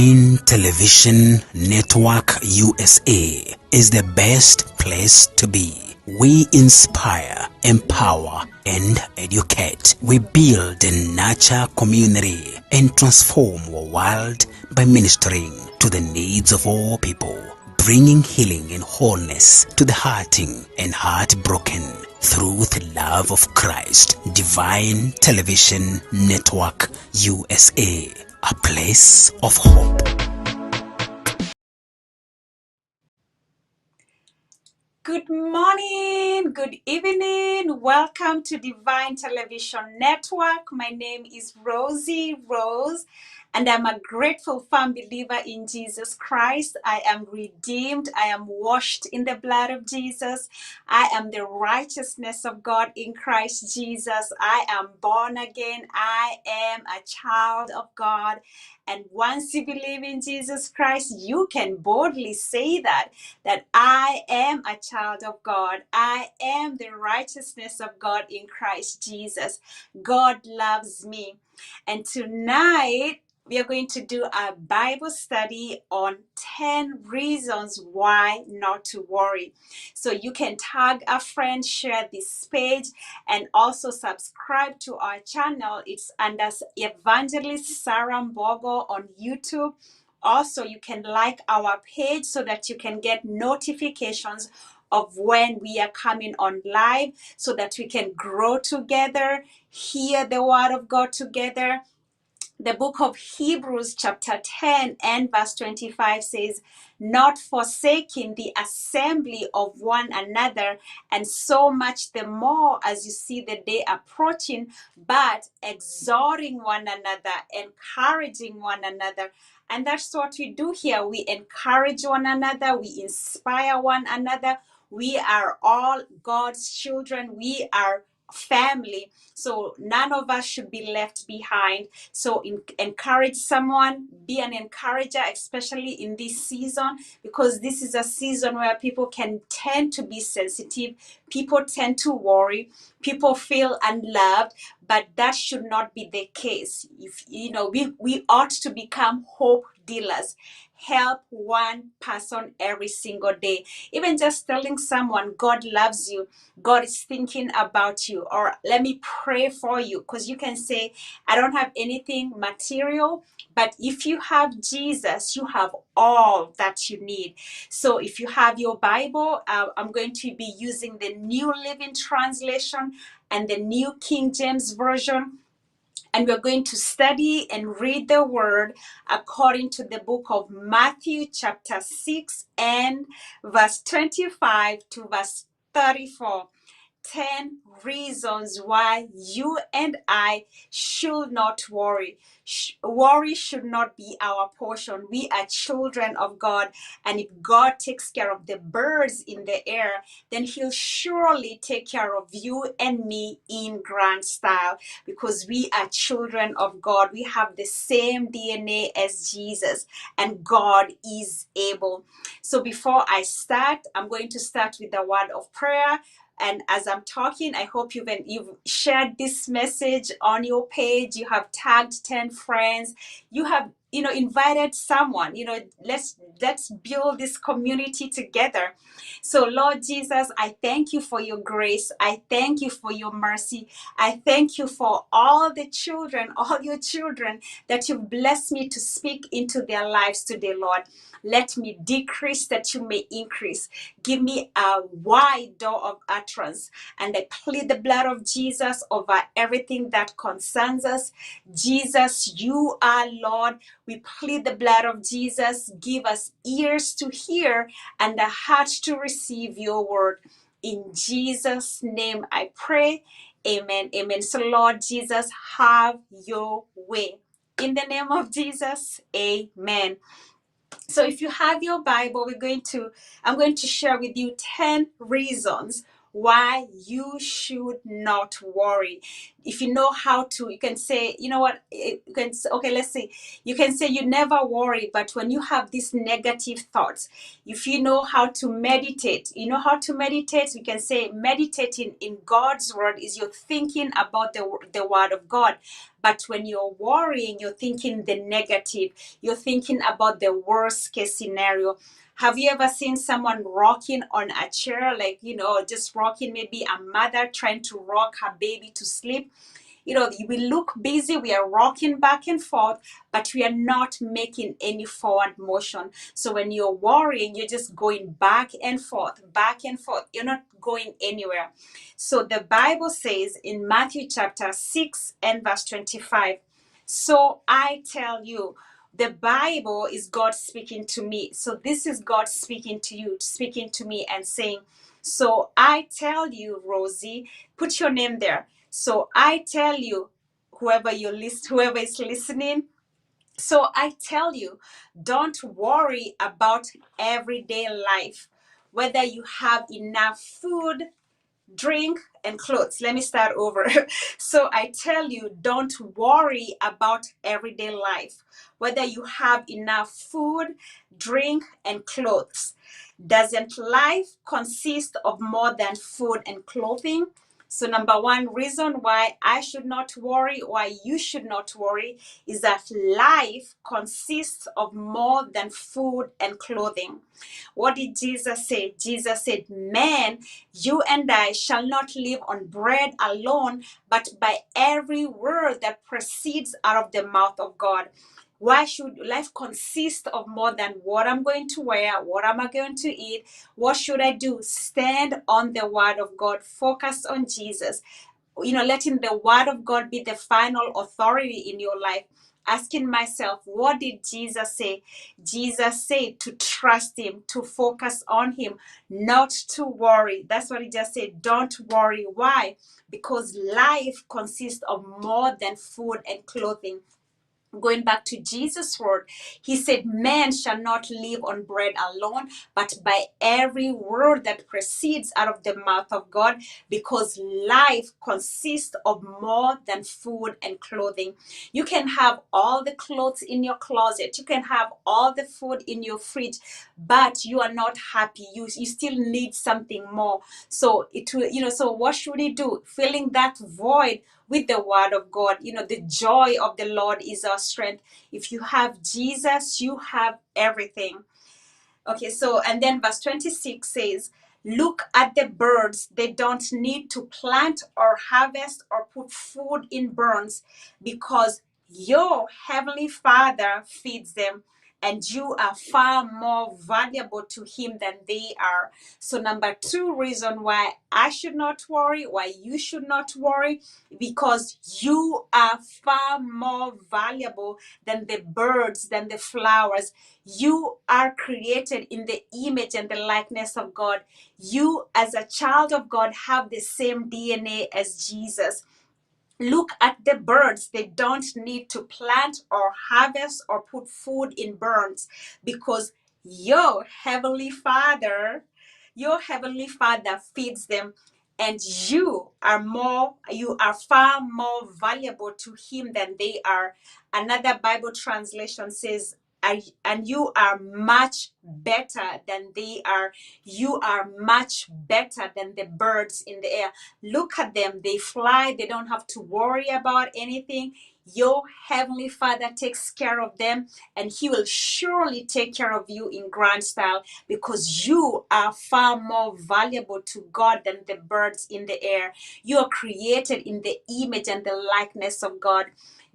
Divine Television Network USA is the best place to be. We inspire, empower, and educate. We build and nurture community and transform our world by ministering to the needs of all people, bringing healing and wholeness to the hurting and heartbroken through the love of Christ. Divine Television Network USA, a place of hope. Good morning, good evening. Welcome to Divine Television Network. My name is Rosie Rose, and I'm a grateful firm believer in Jesus Christ. I am redeemed. I am washed in the blood of Jesus. I am the righteousness of God in Christ Jesus. I am born again. I am a child of God. And once you believe in Jesus Christ, you can boldly say that I am a child of God. I am the righteousness of God in Christ Jesus. God loves me. And tonight, we are going to do a Bible study on 10 reasons why not to worry. So you can tag a friend, share this page, and also subscribe to our channel. It's under Evangelist Sarah Mbogo on YouTube. Also, you can like our page so that you can get notifications of when we are coming on live, so that we can grow together, hear the word of God together. The book of Hebrews chapter 10 and verse 25 says, not forsaking the assembly of one another, and so much the more as you see the day approaching, but exhorting one another, encouraging one another. And that's what we do here. We encourage one another. We inspire one another. We are all God's children. We are family. So none of us should be left behind. So encourage someone, be an encourager, especially in this season, because this is a season where people can tend to be sensitive. People tend to worry. People feel unloved, but that should not be the case. If we ought to become hope dealers. Help one person every single day. Even just telling someone God loves you, God is thinking about you, or let me pray for you. Because you can say, I don't have anything material, but if you have Jesus, you have all that you need. So if you have your Bible, I'm going to be using the New Living Translation and the New King James Version. And we're going to study and read the word according to the book of Matthew chapter 6 and verse 25 to verse 34. 10 reasons why you and I should not worry. Worry should not be our portion. We are children of God, and if God takes care of the birds in the air, then he'll surely take care of you and me in grand style, because we are children of God. We have the same DNA as Jesus, and God is able. So before I start, I'm going to start with a word of prayer. And as I'm talking, I hope you've shared this message on your page. You have tagged 10 friends. You have, invited someone. Let's build this community together. So Lord Jesus, I thank you for your grace. I thank you for your mercy. I thank you for all the children, all your children that you've blessed me to speak into their lives today, Lord. Let me decrease that you may increase. Give me a wide door of utterance. And I plead the blood of Jesus over everything that concerns us. Jesus, you are Lord. We plead the blood of Jesus. Give us ears to hear and a heart to receive your word. In Jesus' name I pray. Amen. Amen. So Lord Jesus, have your way. In the name of Jesus, amen. So if you have your Bible, I'm going to share with you 10 reasons why you should not worry. If you know how to, you can say, you know what, let's say, you can say you never worry, but when you have these negative thoughts, if you know how to meditate, you can say meditating in God's word is you're thinking about the word of God. But when you're worrying, you're thinking the negative, you're thinking about the worst case scenario. Have you ever seen someone rocking on a chair, like, just rocking, maybe a mother trying to rock her baby to sleep? We look busy, we are rocking back and forth, but we are not making any forward motion. So when you're worrying, you're just going back and forth, back and forth. You're not going anywhere. So the Bible says in Matthew chapter 6 and verse 25, so I tell you, the Bible is God speaking to me. So this is God speaking to you, speaking to me and saying, so I tell you, Rosie, put your name there. So I tell you, whoever is listening, so I tell you, don't worry about everyday life, whether you have enough food, drink, and clothes. Let me start over. So I tell you, don't worry about everyday life, whether you have enough food, drink, and clothes. Doesn't life consist of more than food and clothing? So number one reason why I should not worry, why you should not worry, is that life consists of more than food and clothing. What did Jesus say? Jesus said, man, you and I shall not live on bread alone, but by every word that proceeds out of the mouth of God. Why should life consist of more than what I'm going to wear, what am I going to eat, what should I do? Stand on the word of God, focus on Jesus, letting the word of God be the final authority in your life. Asking myself, what did Jesus say? Jesus said to trust him, to focus on him, not to worry. That's what he just said. Don't worry. Why? Because life consists of more than food and clothing. Going back to Jesus' word, he said, man shall not live on bread alone, but by every word that proceeds out of the mouth of God, because life consists of more than food and clothing. You can have all the clothes in your closet, you can have all the food in your fridge, but you are not happy. You still need something more. So so what should he do? Filling that void with the word of God. The joy of the Lord is our strength. If you have Jesus, you have everything. Okay, so, and then verse 26 says, look at the birds. They don't need to plant or harvest or put food in barns, because your heavenly Father feeds them, and you are far more valuable to him than they are. So number two reason why I should not worry, why you should not worry, because you are far more valuable than the birds, than the flowers. You are created in the image and the likeness of God. You, as a child of God, have the same DNA as Jesus. Look at the birds. They don't need to plant or harvest or put food in barns, because your heavenly Father feeds them, and you are far more valuable to him than they are. Another Bible translation says, and you are much better than they are. You are much better than the birds in the air. Look at them. They fly. They don't have to worry about anything. Your heavenly Father takes care of them, and he will surely take care of you in grand style, because you are far more valuable to God than the birds in the air. You are created in the image and the likeness of God.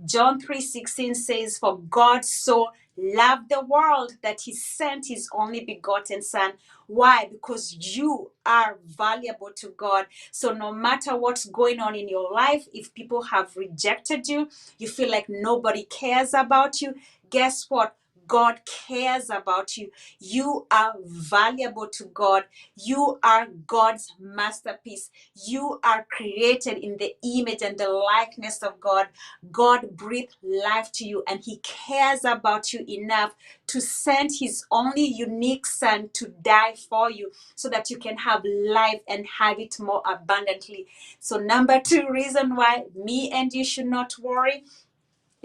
John 3:16 says, for God so loved the world that he sent his only begotten son. Why? Because you are valuable to God. So no matter what's going on in your life, if people have rejected you, you feel like nobody cares about you, guess what? God cares about you. You are valuable to God. You are God's masterpiece. You are created in the image and the likeness of God. God breathed life to you, and he cares about you enough to send his only unique son to die for you, so that you can have life and have it more abundantly. So number two reason why me and you should not worry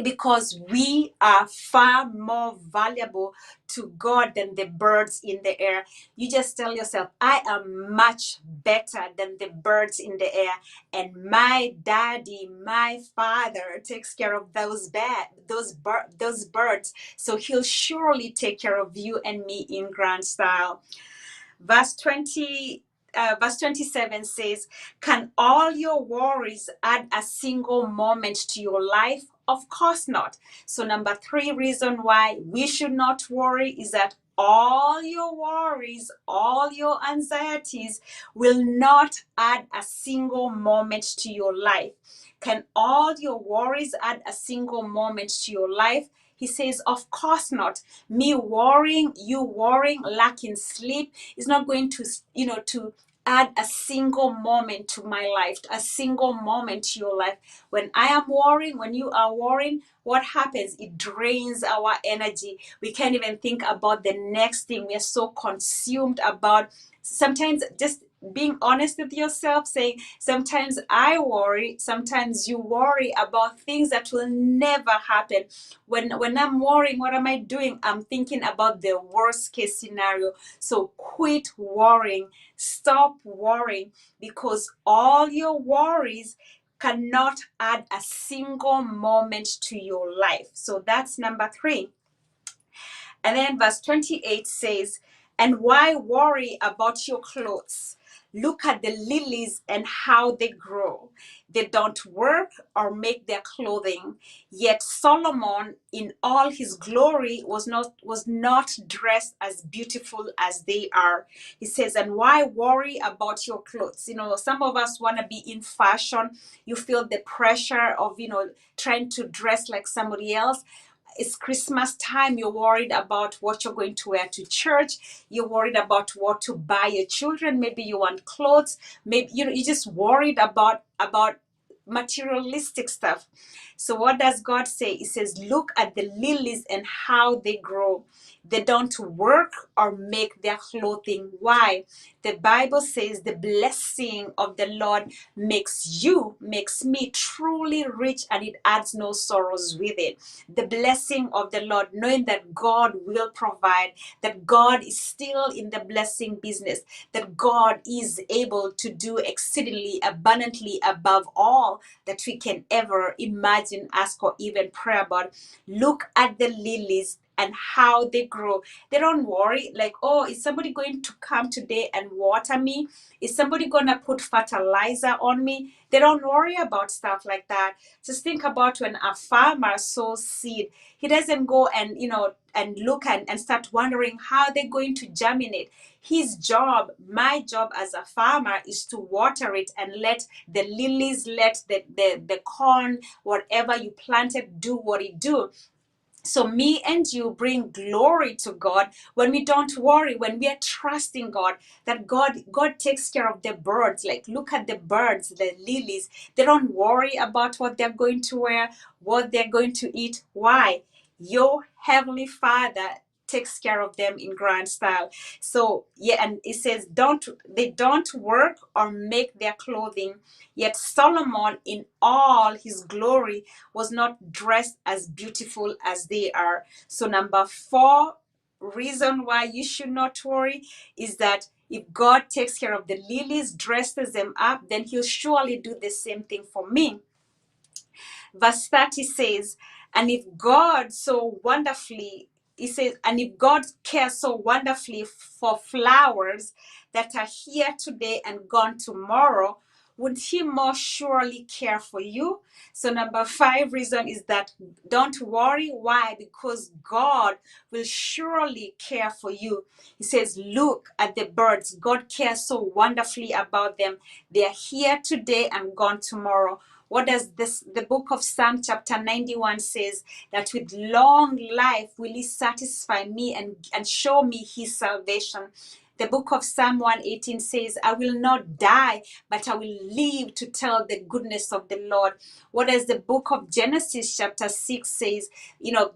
because we are far more valuable to God than the birds in the air. You just tell yourself, I am much better than the birds in the air, and my daddy, my father takes care of those birds, so he'll surely take care of you and me in grand style. Verse 27 says, can all your worries add a single moment to your life? Of course not. So number 3 reason why we should not worry is that all your worries, all your anxieties will not add a single moment to your life. Can all your worries add a single moment to your life? He says, of course not. Me worrying, you worrying, lacking sleep is not going to, to add a single moment to my life, a single moment to your life. When I am worrying, when you are worrying, what happens? It drains our energy. We can't even think about the next thing. We are so consumed about sometimes just being honest with yourself, saying, sometimes I worry, sometimes you worry about things that will never happen. When I'm worrying, what am I doing? I'm thinking about the worst case scenario. So quit worrying, stop worrying, because all your worries cannot add a single moment to your life. So that's number 3. And then verse 28 says, and why worry about your clothes? Look at the lilies and how they grow. They don't work or make their clothing. Yet Solomon in all his glory was not dressed as beautiful as they are. He says, and why worry about your clothes? Some of us want to be in fashion. You feel the pressure of, trying to dress like somebody else. It's Christmas time. You're worried about what you're going to wear to church. You're worried about what to buy your children. Maybe you want clothes. Maybe you're just worried about materialistic stuff. So what does God say? He says, look at the lilies and how they grow. They don't work or make their clothing. Why? The Bible says the blessing of the Lord makes me truly rich, and it adds no sorrows with it. The blessing of the Lord, knowing that God will provide, that God is still in the blessing business, that God is able to do exceedingly abundantly above all that we can ever imagine, ask, or even pray about. Look at the lilies and how they grow. They don't worry like, oh, is somebody going to come today and water me? Is somebody going to put fertilizer on me? They don't worry about stuff like that. Just think about when a farmer sows seed. He doesn't go and, and look and start wondering how they're going to germinate. His job, my job as a farmer, is to water it and let the lilies, let the corn, whatever you planted, do what it do. So me and you bring glory to God when we don't worry, when we are trusting God, that God takes care of the birds. Like, look at the birds, the lilies. They don't worry about what they're going to wear, what they're going to eat. Why? Your heavenly Father takes care of them in grand style. So yeah, and it says they don't work or make their clothing. Yet Solomon in all his glory was not dressed as beautiful as they are. So number 4 reason why you should not worry is that if God takes care of the lilies, dresses them up, then he'll surely do the same thing for me. Verse 30 says, and if God so wonderfully, he says, and if God cares so wonderfully for flowers that are here today and gone tomorrow, would he more surely care for you? So number 5 reason is that don't worry. Why? Because God will surely care for you. He says, look at the birds. God cares so wonderfully about them. They are here today and gone tomorrow. What does the book of Psalm chapter 91 says? That with long life will he satisfy me and show me his salvation. The book of Psalm 118 says, I will not die, but I will live to tell the goodness of the Lord. Whereas the book of Genesis chapter 6 says,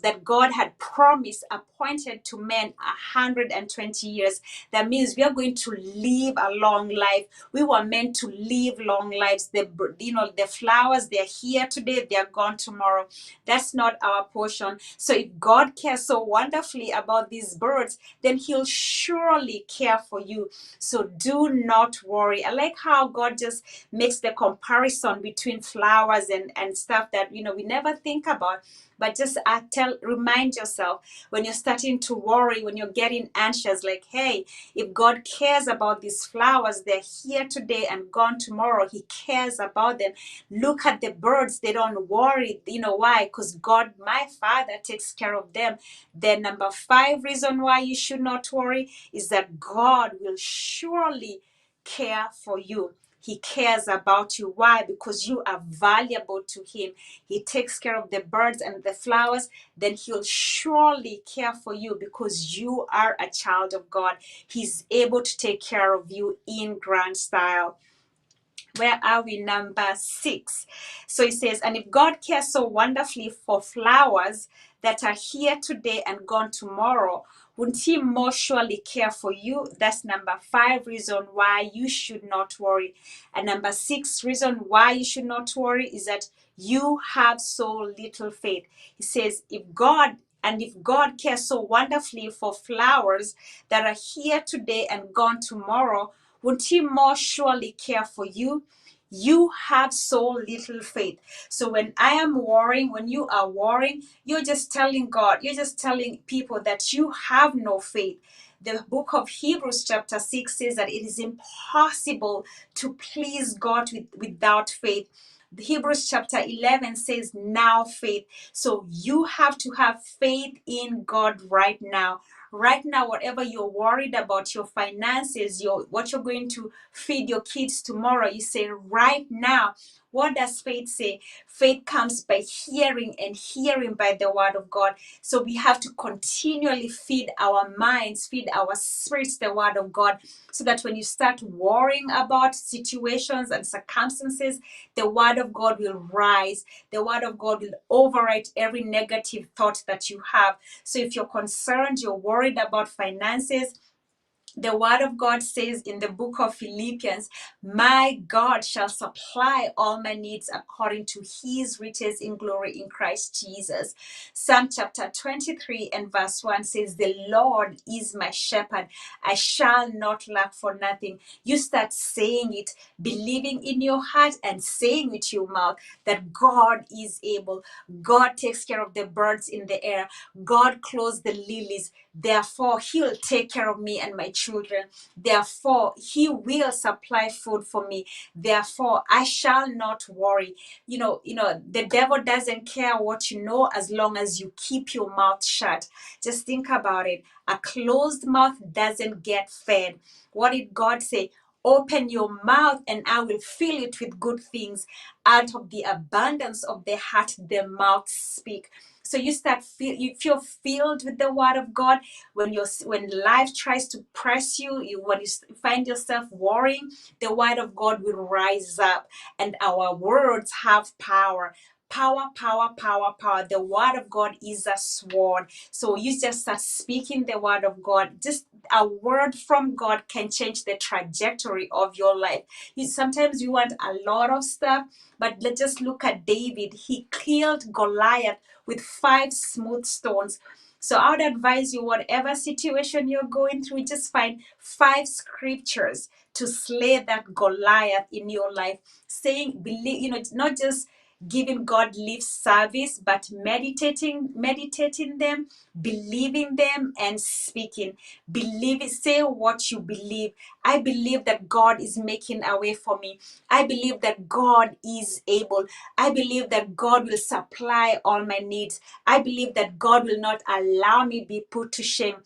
that God had promised, appointed to men 120 years. That means we are going to live a long life. We were meant to live long lives. The flowers, they're here today, they're gone tomorrow. That's not our portion. So if God cares so wonderfully about these birds, then he'll surely care for you. So do not worry. I like how God just makes the comparison between flowers and stuff that we never think about. But just remind yourself when you're starting to worry, when you're getting anxious, like, hey, if God cares about these flowers, they're here today and gone tomorrow. He cares about them. Look at the birds. They don't worry. Why? Because God, my Father, takes care of them. Then number 5 reason why you should not worry is that God will surely care for you. He cares about you. Why? Because you are valuable to him. He takes care of the birds and the flowers. Then he'll surely care for you because you are a child of God. He's able to take care of you in grand style. Where are we? Number 6. So it says, and if God cares so wonderfully for flowers that are here today and gone tomorrow, wouldn't he more surely care for you? That's number 5 reason why you should not worry. And number 6 reason why you should not worry is that you have so little faith. He says, if God cares so wonderfully for flowers that are here today and gone tomorrow, won't he more surely care for you? You have so little faith. So when I am worrying, when you are worrying, you're just telling God, you're just telling people that you have no faith. The book of Hebrews chapter 6 says that it is impossible to please God without faith. Hebrews chapter 11 says now faith. So you have to have faith in God right now. Right now, whatever you're worried about, your finances, what you're going to feed your kids tomorrow, you say right now. What does faith say? Faith comes by hearing, and hearing by the word of God. So we have to continually feed our minds, feed our spirits the word of God, so that when you start worrying about situations and circumstances, the word of God will rise. The word of God will override every negative thought that you have. So if you're concerned, you're worried about finances, the word of God says in the book of Philippians, my God shall supply all my needs according to his riches in glory in Christ Jesus. Psalm chapter 23 and verse 1 says, the Lord is my shepherd. I shall not lack for nothing. You start saying it, believing in your heart and saying with your mouth that God is able. God takes care of the birds in the air. God clothes the lilies. Therefore, he'll take care of me and my children. Therefore, he will supply food for me. Therefore, I shall not worry. The devil doesn't care what you know as long as you keep your mouth shut. Just think about it. A closed mouth doesn't get fed. What did God say? Open your mouth and I will fill it with good things. Out of the abundance of the heart, the mouth speak. So if you're filled with the word of God, when life tries to press you, when you find yourself worrying, the word of God will rise up, and our words have power. Power, power, power, power. The word of God is a sword. So you just start speaking the word of God. Just a word from God can change the trajectory of your life. Sometimes you want a lot of stuff, but let's just look at David. He killed Goliath with 5 smooth stones. So I would advise you, whatever situation you're going through, just find 5 scriptures to slay that Goliath in your life. Believe, not just giving God lip service, but meditating them, believing them, and speaking. Believe it. Say what you believe. I believe that God is making a way for me. I believe that God is able. I believe that God will supply all my needs. I believe that God will not allow me be put to shame.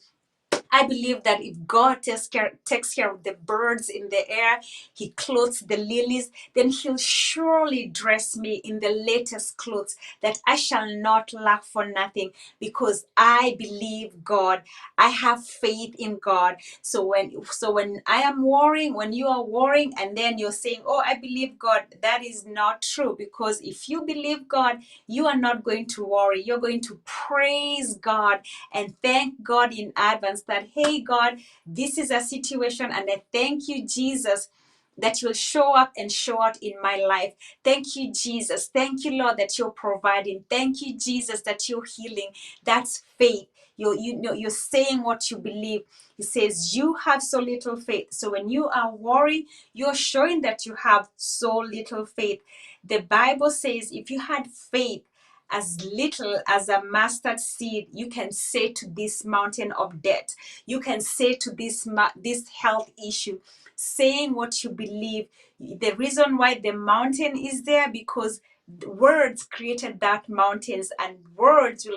I believe that if God takes care of the birds in the air, He clothes the lilies, then He'll surely dress me in the latest clothes, that I shall not lack for nothing, because I believe God. I have faith in God. So when I am worrying, when you are worrying, and then you're saying, "Oh, I believe God," that is not true, because if you believe God, you are not going to worry. You're going to praise God and thank God in advance that, "Hey, God, this is a situation, and I thank you, Jesus, that you'll show up and show out in my life. Thank you, Jesus. Thank you, Lord, that you're providing. Thank you, Jesus, that you're healing." That's faith. You're saying what you believe. He says you have so little faith. So when you are worried, you're showing that you have so little faith. The Bible says if you had faith as little as a mustard seed, you can say to this mountain of debt, you can say to this health issue, saying what you believe. The reason why the mountain is there, because words created that mountains, and words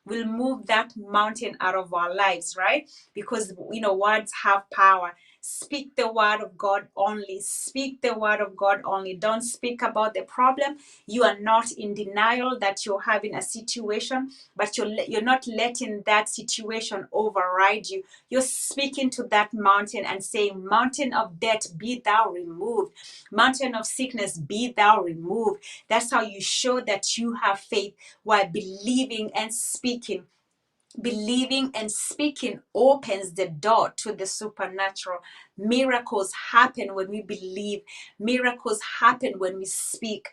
will move that mountain out of our lives, right? Because words have power. Speak the word of God only. Speak the word of God only. Don't speak about the problem. You are not in denial that you're having a situation, but you're not letting that situation override you. You're speaking to that mountain and saying, "Mountain of debt, be thou removed. Mountain of sickness, be thou removed." That's how you show that you have faith, while believing and speaking. Believing and speaking opens the door to the supernatural. Miracles happen when we believe. Miracles happen when we speak.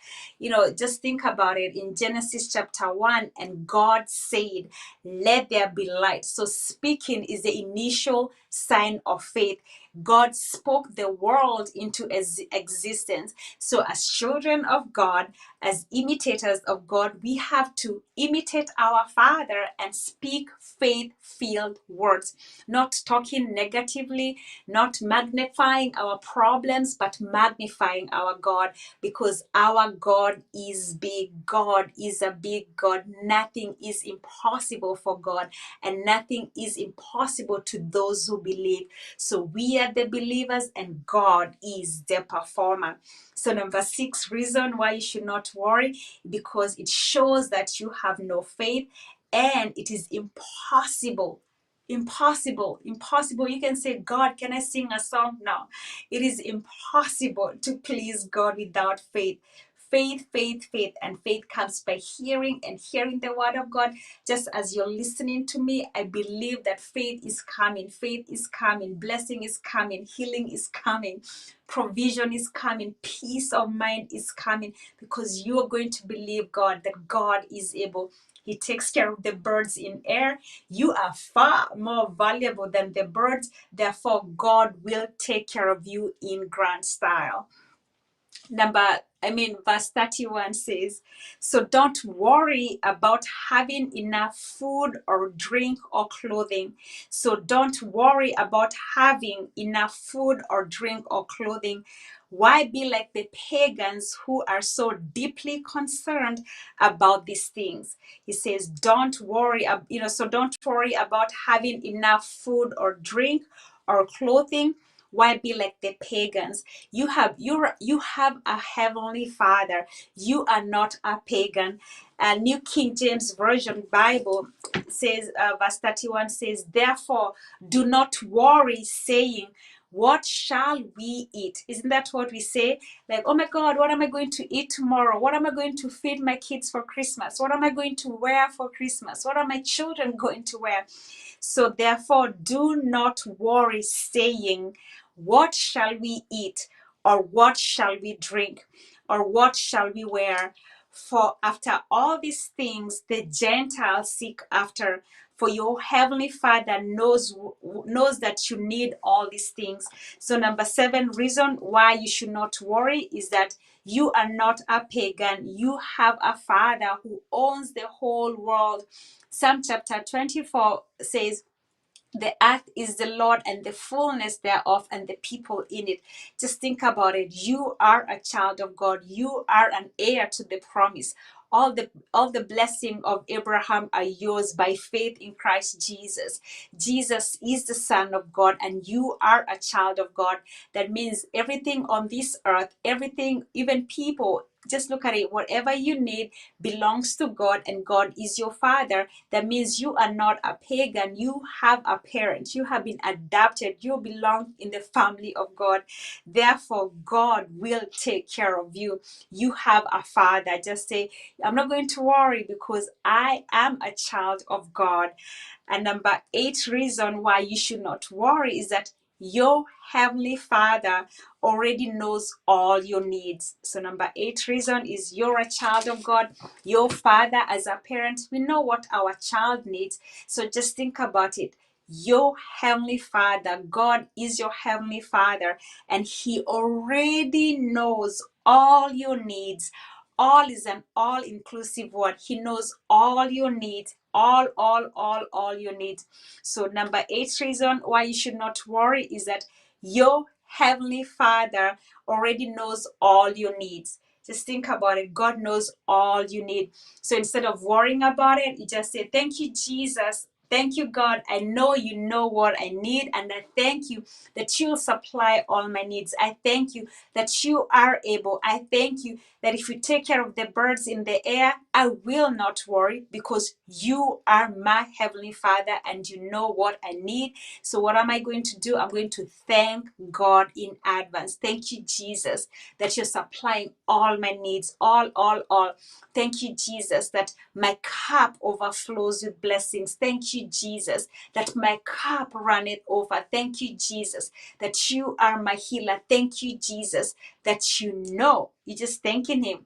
Just think about it. In Genesis chapter 1, and God said, "Let there be light." So speaking is the initial sign of faith. God spoke the world into existence. So as children of God, as imitators of God, we have to imitate our Father and speak faith-filled words, not talking negatively, not magnifying our problems, but magnifying our God, because our God is big. God is a big God. Nothing is impossible for God, and nothing is impossible to those who believe. So we are the believers, and God is the performer. So number 6 reason why you should not worry, because it shows that you have no faith, and it is impossible. You can say, "God, can I sing a song?" No, it is impossible to please God without faith. Faith, and faith comes by hearing, and hearing the word of God. Just as you're listening to me, I believe that faith is coming. Faith is coming. Blessing is coming. Healing is coming. Provision is coming. Peace of mind is coming, because you're going to believe God, that God is able. He takes care of the birds in air. You are far more valuable than the birds. Therefore, God will take care of you in grand style. Verse 31 says, "So don't worry about having enough food or drink or clothing." So don't worry about having enough food or drink or clothing. Why be like the pagans who are so deeply concerned about these things? He says, don't worry, so don't worry about having enough food or drink or clothing. Why be like the pagans? You have a heavenly Father. You are not a pagan. New King James Version Bible says, verse 31 says, "Therefore do not worry, saying, what shall we eat?" Isn't that what we say? Like, "Oh my God, what am I going to eat tomorrow? What am I going to feed my kids for Christmas? What am I going to wear for Christmas? What are my children going to wear?" So therefore, do not worry, saying, "What shall we eat? Or what shall we drink? Or what shall we wear? For after all these things the Gentiles seek after. For your heavenly Father knows that you need all these things." So number 7 reason why you should not worry is that you are not a pagan. You have a Father who owns the whole world. Psalm chapter 24 says, "The earth is the Lord and the fullness thereof, and the people in it." Just think about it. You are a child of God. You are an heir to the promise. all the blessing of Abraham are yours by faith in Christ Jesus. Jesus is the Son of God, and you are a child of God. That means everything on this earth, everything, even people, just look at it, whatever you need belongs to God, and God is your Father. That means you are not a pagan. You have a parent. You have been adopted. You belong in the family of God. Therefore, God will take care of you. You have a Father. Just say, I'm not going to worry because I am a child of God. And number 8 reason why you should not worry is that your heavenly Father already knows all your needs. So number 8 reason is you're a child of God. Your Father, as a parent, we know what our child needs. So just think about it. Your heavenly Father, God is your heavenly Father, and He already knows all your needs. All is an all-inclusive word. He knows all your needs, all your needs. So number 8 reason why you should not worry is that your heavenly Father already knows all your needs. Just think about it. God knows all you need. So instead of worrying about it, you just say, thank you, Jesus. Thank you, God. I know you know what I need, and I thank you that you'll supply all my needs. I thank you that you are able. I thank you that if you take care of the birds in the air, I will not worry because you are my heavenly Father and you know what I need. So what am I going to do? I'm going to thank God in advance. Thank you, Jesus, that you're supplying all my needs, all. Thank you, Jesus, that my cup overflows with blessings. Thank you, Jesus, that my cup runneth over. Thank you, Jesus, that you are my healer. Thank you, Jesus, that you know. You're just thanking Him.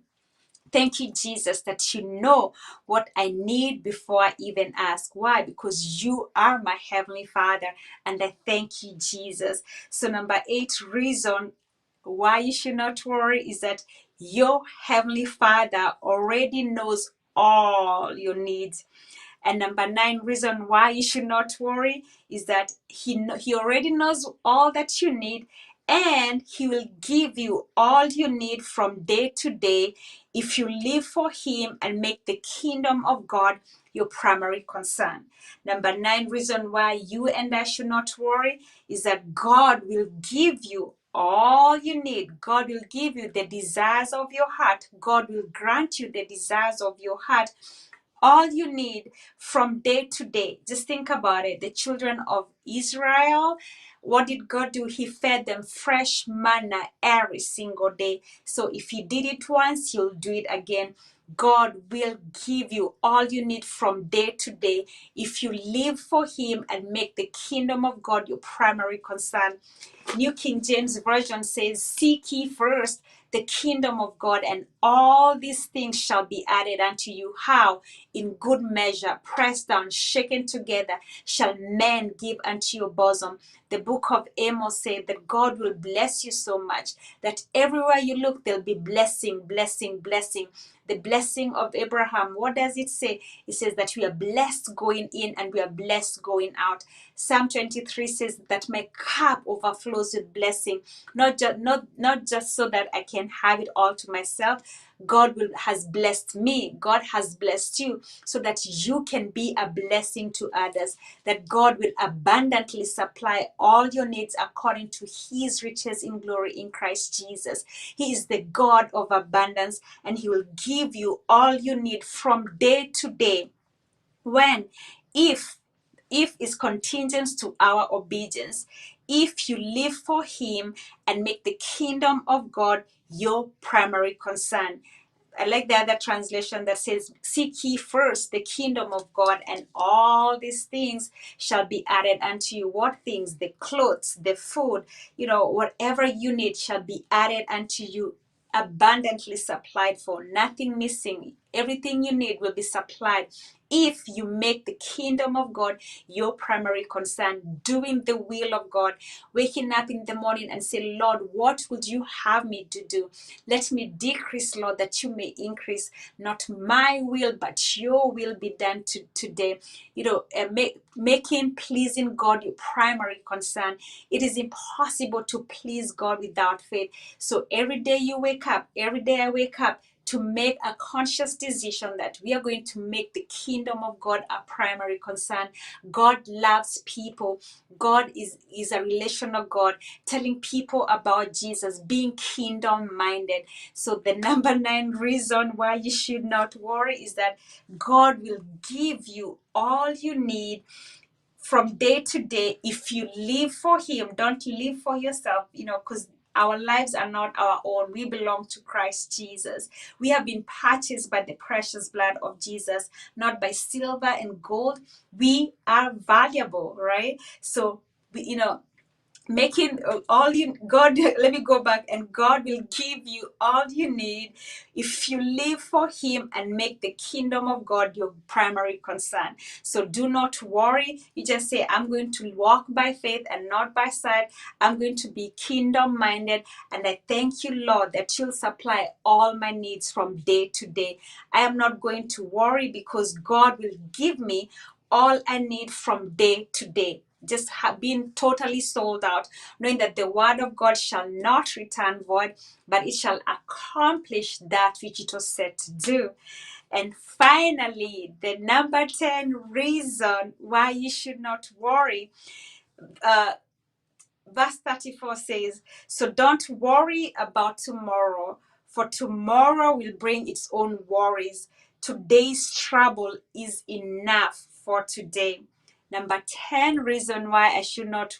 Thank you, Jesus, that you know what I need before I even ask. Why? Because you are my heavenly Father, and I thank you, Jesus. So number 8 reason why you should not worry is that your heavenly Father already knows all your needs. And number 9 reason why you should not worry is that he already knows all that you need, and He will give you all you need from day to day if you live for Him and make the kingdom of God your primary concern. Number 9 reason why you and I should not worry is that God will give you all you need. God will give you the desires of your heart. God will grant you the desires of your heart, all you need from day to day. Just think about it. The children of Israel, what did God do? He fed them fresh manna every single day. So if He did it once, He'll do it again. God will give you all you need from day to day if you live for Him and make the kingdom of God your primary concern. New King James Version says, seek ye first the kingdom of God, and all these things shall be added unto you. How? In good measure, pressed down, shaken together, shall men give unto your bosom. The book of Amos said that God will bless you so much that everywhere you look, there'll be blessing, blessing, blessing. The blessing of Abraham, what does it say? It says that we are blessed going in and we are blessed going out. Psalm 23 says that my cup overflows with blessing, not just so that I can have it all to myself. Has blessed me. God has blessed you so that you can be a blessing to others, that God will abundantly supply all your needs according to His riches in glory in Christ Jesus. He is the God of abundance, and He will give you all you need from day to day. When? If is contingent to our obedience. If you live for Him and make the kingdom of God your primary concern. I like the other translation that says, seek ye first the kingdom of God, and all these things shall be added unto you. What things? The clothes, the food, whatever you need shall be added unto you, abundantly supplied for, nothing missing. Everything you need will be supplied if you make the kingdom of God your primary concern, doing the will of God, waking up in the morning and say, Lord, what would you have me to do? Let me decrease, Lord, that you may increase. Not my will, but your will be done today. Making pleasing God your primary concern. It is impossible to please God without faith. So every day you wake up, every day I wake up, to make a conscious decision that we are going to make the kingdom of God our primary concern. God loves people. God is a relational God, telling people about Jesus, being kingdom minded. So the number 9 reason why you should not worry is that God will give you all you need from day to day if you live for Him. Don't live for yourself, because our lives are not our own. We belong to Christ Jesus. We have been purchased by the precious blood of Jesus, not by silver and gold. We are valuable, right? So making all you God let me go back, and God will give you all you need if you live for Him and make the kingdom of God your primary concern. So do not worry. You just say, I'm going to walk by faith and not by sight. I'm going to be kingdom minded, and I thank you, Lord, that you'll supply all my needs from day to day. I am not going to worry because God will give me all I need from day to day. Just being totally sold out, knowing that the word of God shall not return void, but it shall accomplish that which it was set to do. And finally, the number 10 reason why you should not worry, verse 34 says, so don't worry about tomorrow, for tomorrow will bring its own worries. Today's trouble is enough for today. Number 10 reason why you should not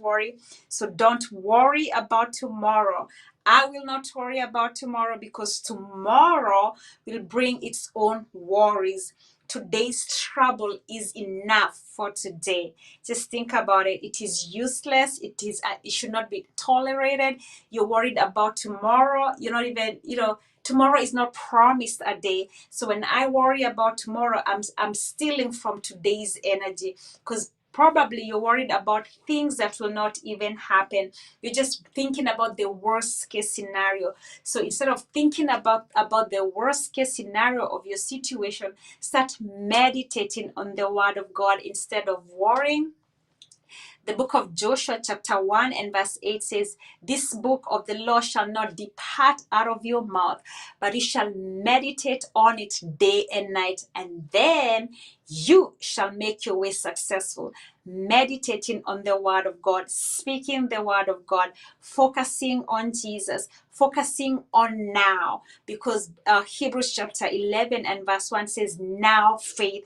worry. So don't worry about tomorrow. I will not worry about tomorrow because tomorrow will bring its own worries. Today's trouble is enough for today. Just think about it. It is useless. It should not be tolerated. You're worried about tomorrow. You're not even, tomorrow is not promised a day. So when I worry about tomorrow, I'm stealing from today's energy, because probably you're worried about things that will not even happen. You're just thinking about the worst case scenario. So instead of thinking about the worst case scenario of your situation, start meditating on the word of God instead of worrying. The book of Joshua chapter 1 and verse 8 says, this book of the law shall not depart out of your mouth, but you shall meditate on it day and night, and then you shall make your way successful. Meditating on the word of God, speaking the word of God, focusing on Jesus, focusing on now, because Hebrews chapter 11 and verse 1 says, now faith.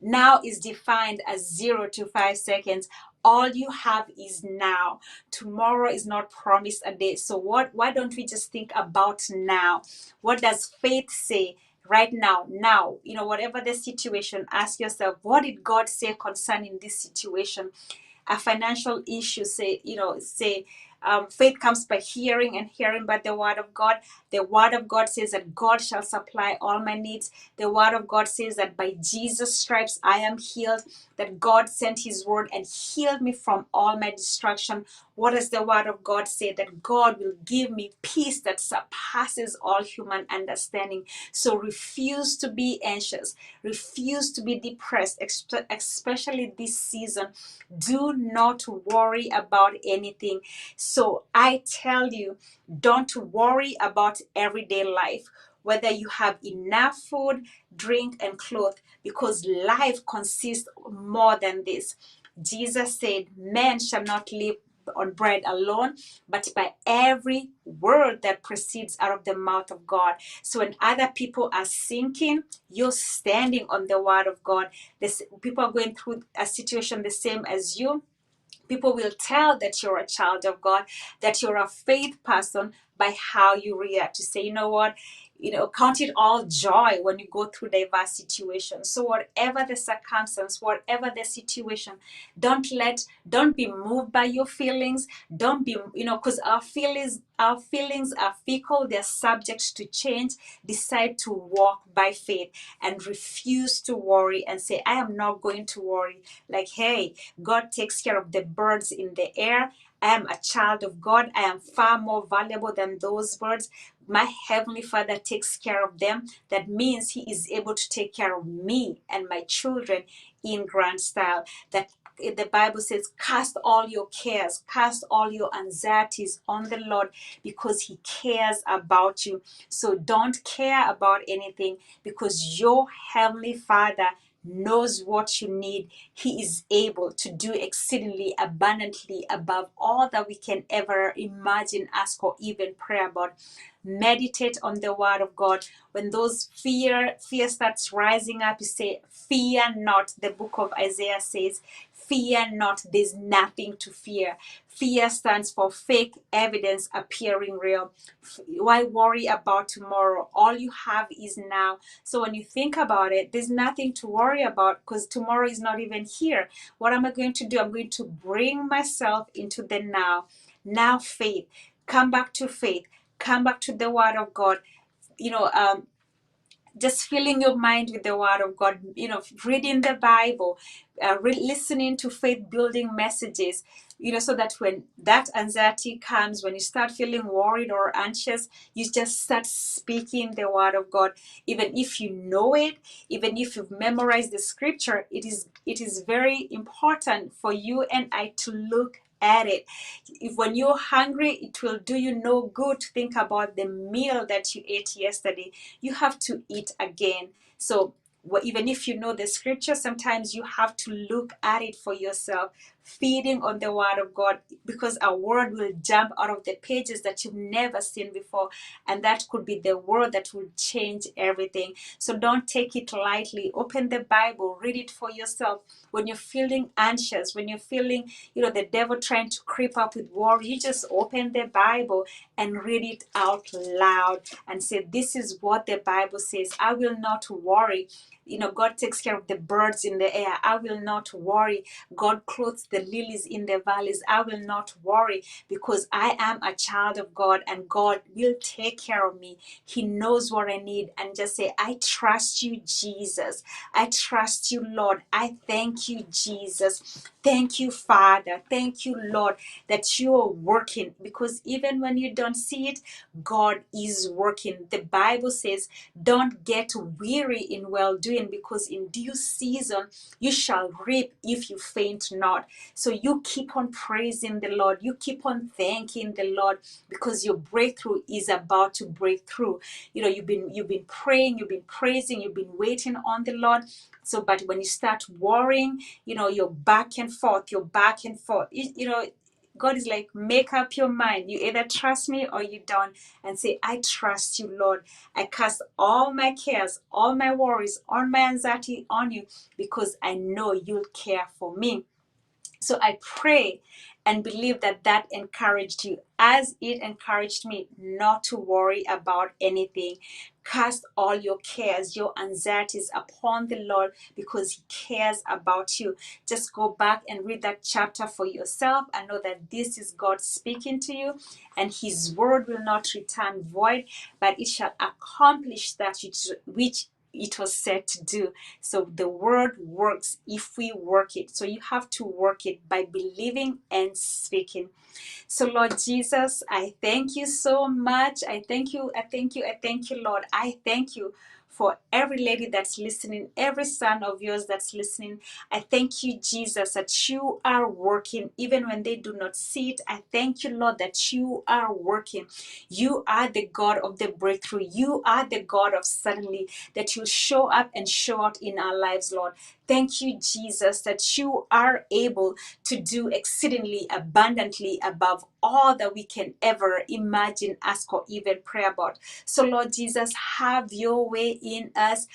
Now is defined as 0 to 5 seconds. All you have is now. Tomorrow is not promised a day. So why don't we just think about now? What does faith say right now? Now, whatever the situation, ask yourself, what did God say concerning this situation? A financial issue, say faith comes by hearing, and hearing by the word of God. The word of God says that God shall supply all my needs. The word of God says that by Jesus' stripes I am healed, that God sent His word and healed me from all my destruction. What does the word of God say? That God will give me peace that surpasses all human understanding. So refuse to be anxious, refuse to be depressed, especially this season. Do not worry about anything. So I tell you, don't worry about everyday life, whether you have enough food, drink, and clothes, because life consists of more than this. Jesus said, man shall not live on bread alone, but by every word that proceeds out of the mouth of God. So when other people are sinking, you're standing on the word of God. People are going through a situation the same as you. People will tell that you're a child of God, that you're a faith person, by how you react. To say, you know what, count it all joy when you go through diverse situations. So whatever the circumstance, whatever the situation, don't be moved by your feelings. Don't be, because our feelings are fickle. They're subject to change. Decide to walk by faith and refuse to worry, and say, I am not going to worry. Like, hey, God takes care of the birds in the air. I am a child of God. I am far more valuable than those birds. My Heavenly Father takes care of them. That means He is able to take care of me and my children in grand style. That the Bible says, cast all your cares, cast all your anxieties on the Lord because he cares about you. So don't care about anything because your Heavenly Father knows what you need. He is able to do exceedingly abundantly above all that we can ever imagine, ask, or even pray about. Meditate on the word of God. When those fear starts rising up, you say, fear not. The book of Isaiah says, fear not, there's nothing to fear. Fear stands for fake evidence appearing real. Why worry about tomorrow? All you have is now. So when you think about it, there's nothing to worry about because tomorrow is not even here. What am I going to do? I'm going to bring myself into the now. Now faith. Come back to faith. Come back to the word of God. Just filling your mind with the word of God, reading the Bible, listening to faith building messages, so that when that anxiety comes, when you start feeling worried or anxious, you just start speaking the word of God. Even if you know it, even if you've memorized the scripture, it is very important for you and I to look at it. If when you're hungry, it will do you no good to think about the meal that you ate yesterday. You have to eat again. So even if you know the scripture, sometimes you have to look at it for yourself, feeding on the word of God, because a word will jump out of the pages that you've never seen before, and that could be the word that will change everything. So don't take it lightly. Open the Bible, read it for yourself. When you're feeling anxious, when you're feeling the devil trying to creep up with worry, you just open the Bible and read it out loud and say, this is what the Bible says. I will not worry. God takes care of the birds in the air. I will not worry. God clothes the lilies in the valleys. I will not worry because I am a child of God and God will take care of me. He knows what I need. And just say, I trust you, Jesus. I trust you, Lord. I thank you, Jesus. Thank you, Father. Thank you, Lord, that you are working, because even when you don't see it, God is working. The Bible says, don't get weary in well doing, because in due season you shall reap if you faint not. So you keep on praising the Lord. You keep on thanking the Lord, because your breakthrough is about to break through. You've been praying, you've been praising, you've been waiting on the Lord. So, but when you start worrying, you're back and forth, God is like, make up your mind. You either trust me or you don't. And say, I trust you, Lord. I cast all my cares, all my worries, all my anxiety on you, because I know you'll care for me. So I pray and believe that encouraged you, as it encouraged me not to worry about anything. Cast all your cares, your anxieties upon the Lord, because he cares about you. Just go back and read that chapter for yourself and know that this is God speaking to you, and his word will not return void, but it shall accomplish that which it was set to do. So the word works if we work it. So you have to work it by believing and speaking. So Lord Jesus, I thank you so much. I thank you, Lord. I thank you for every lady that's listening, every son of yours that's listening. I thank you, Jesus, that you are working even when they do not see it. I thank you, Lord, that you are working. You are the God of the breakthrough. You are the God of suddenly, that you show up and show out in our lives, Lord. Thank you, Jesus, that you are able to do exceedingly abundantly above all that we can ever imagine, ask, or even pray about. So, Lord Jesus, have your way in us.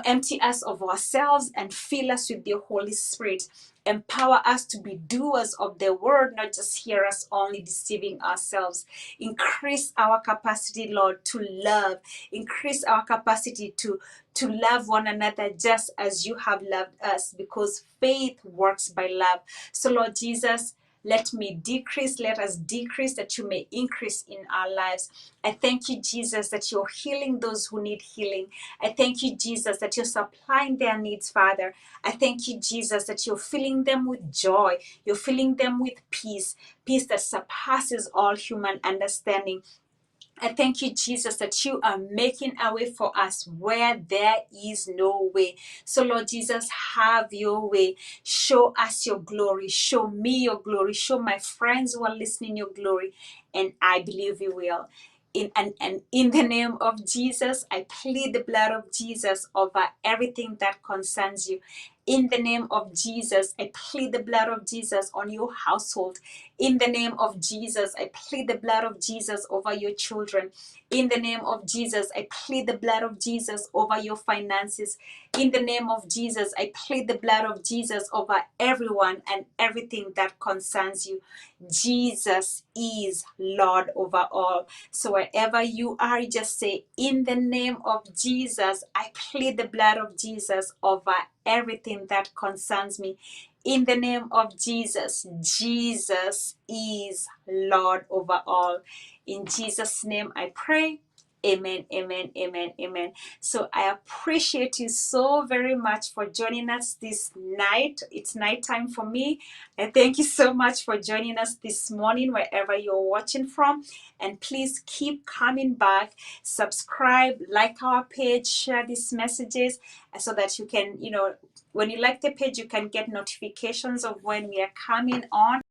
Empty us of ourselves and fill us with your Holy Spirit. Empower us to be doers of the word, not just hearers only, deceiving ourselves. Increase our capacity, Lord, to love. Increase our capacity to love one another just as you have loved us, because faith works by love. So, Lord Jesus, let me decrease, let us decrease, that you may increase in our lives. I thank you, Jesus, that you're healing those who need healing. I thank you, Jesus, that you're supplying their needs, Father. I thank you, Jesus, that you're filling them with joy. You're filling them with peace, peace that surpasses all human understanding. I thank you, Jesus, that you are making a way for us where there is no way. So, Lord Jesus, have your way. Show us your glory. Show me your glory. Show my friends who are listening your glory. And I believe you will. And in the name of Jesus, I plead the blood of Jesus over everything that concerns you. In the name of Jesus, I plead the blood of Jesus on your household. In the name of Jesus, I plead the blood of Jesus over your children. In the name of Jesus, I plead the blood of Jesus over your finances. In the name of Jesus, I plead the blood of Jesus over everyone and everything that concerns you. Jesus is Lord over all. So wherever you are, just say, in the name of Jesus, I plead the blood of Jesus over everything that concerns me. In the name of Jesus, Jesus is Lord over all. In Jesus' name I pray. Amen, amen, amen, amen. So I appreciate you so very much for joining us this night. It's nighttime for me. And thank you so much for joining us this morning, wherever you're watching from. And please keep coming back, subscribe, like our page, share these messages so that you can, when you like the page, you can get notifications of when we are coming on.